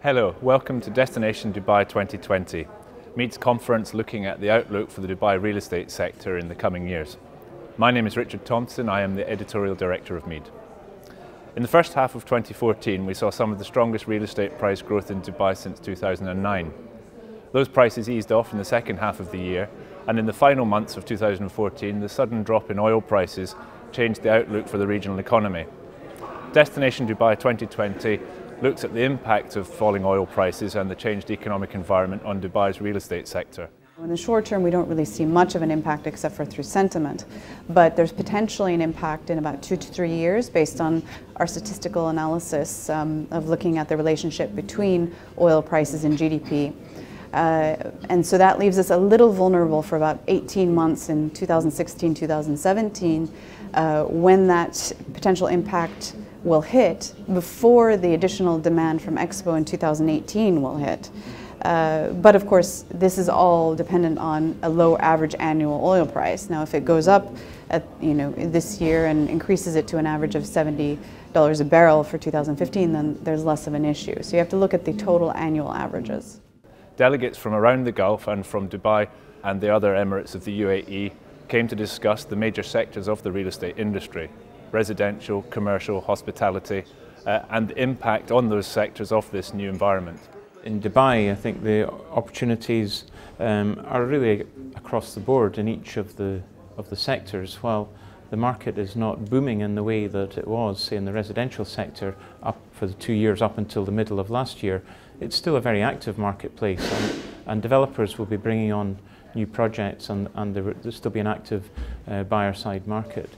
Hello, welcome to Destination Dubai 2020, MEED's conference looking at the outlook for the Dubai real estate sector in the coming years. My name is Richard Thompson, I am the editorial director of MEED. In the first half of 2014 we saw some of the strongest real estate price growth in Dubai since 2009. Those prices eased off in the second half of the year, and in the final months of 2014 the sudden drop in oil prices changed the outlook for the regional economy. Destination Dubai 2020 looks at the impact of falling oil prices and the changed economic environment on Dubai's real estate sector. In the short term, we don't really see much of an impact except for through sentiment, but there's potentially an impact in about 2 to 3 years based on our statistical analysis of looking at the relationship between oil prices and GDP. And so that leaves us a little vulnerable for about 18 months in 2016, 2017, when that potential impact will hit before the additional demand from Expo in 2018 will hit. But of course, this is all dependent on a low average annual oil price. Now, if it goes up this year and increases it to an average of $70 a barrel for 2015, then there's less of an issue. So you have to look at the total annual averages. Delegates from around the Gulf and from Dubai and the other emirates of the UAE came to discuss the major sectors of the real estate industry: residential, commercial, hospitality, and the impact on those sectors of this new environment. In Dubai, I think the opportunities are really across the board in each of the sectors. While the market is not booming in the way that it was, say, in the residential sector up for the 2 years up until the middle of last year, it's still a very active marketplace, and developers will be bringing on new projects, and there'll still be an active buyer side market.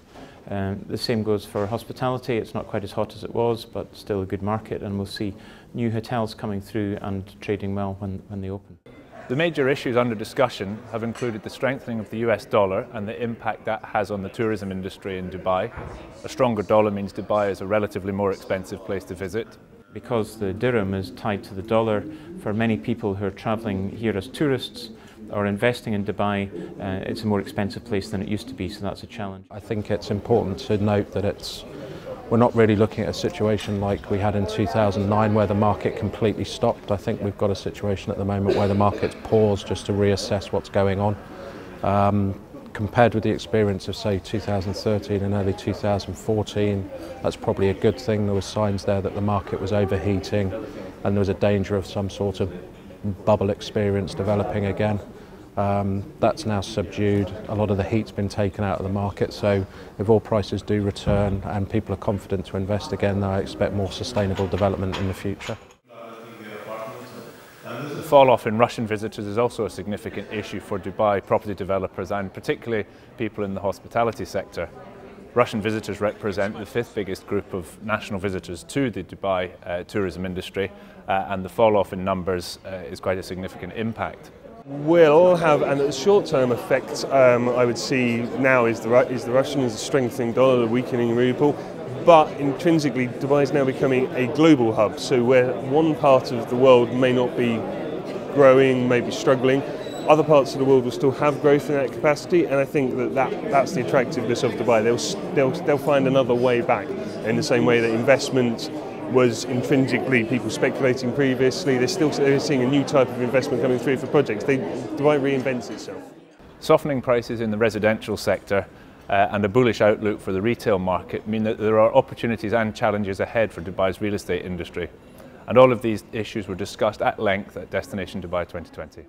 The same goes for hospitality. It's not quite as hot as it was, but still a good market, and we'll see new hotels coming through and trading well when they open. The major issues under discussion have included the strengthening of the US dollar and the impact that has on the tourism industry in Dubai. A stronger dollar means Dubai is a relatively more expensive place to visit. Because the dirham is tied to the dollar, for many people who are travelling here as tourists or investing in Dubai, it's a more expensive place than it used to be, so that's a challenge. I think it's important to note that we're not really looking at a situation like we had in 2009 where the market completely stopped. I think we've got a situation at the moment where the market's paused just to reassess what's going on. Compared with the experience of, say, 2013 and early 2014, that's probably a good thing. There were signs there that the market was overheating and there was a danger of some sort of bubble experience developing again. That's now subdued. A lot of the heat's been taken out of the market, so if oil prices do return and people are confident to invest again, then I expect more sustainable development in the future. The fall-off in Russian visitors is also a significant issue for Dubai property developers and particularly people in the hospitality sector. Russian visitors represent the 5th biggest group of national visitors to the Dubai tourism industry, and the fall-off in numbers is quite a significant impact. Will have a short-term effect. I would see now is the Russians, the strengthening dollar, the weakening ruble. But intrinsically, Dubai is now becoming a global hub. So where one part of the world may not be growing, may be struggling, other parts of the world will still have growth in that capacity. And I think that's the attractiveness of Dubai. They'll find another way back, in the same way that investment was intrinsically people speculating previously. They're seeing a new type of investment coming through for projects. Dubai reinvents itself. Softening prices in the residential sector and a bullish outlook for the retail market mean that there are opportunities and challenges ahead for Dubai's real estate industry. And all of these issues were discussed at length at Destination Dubai 2020.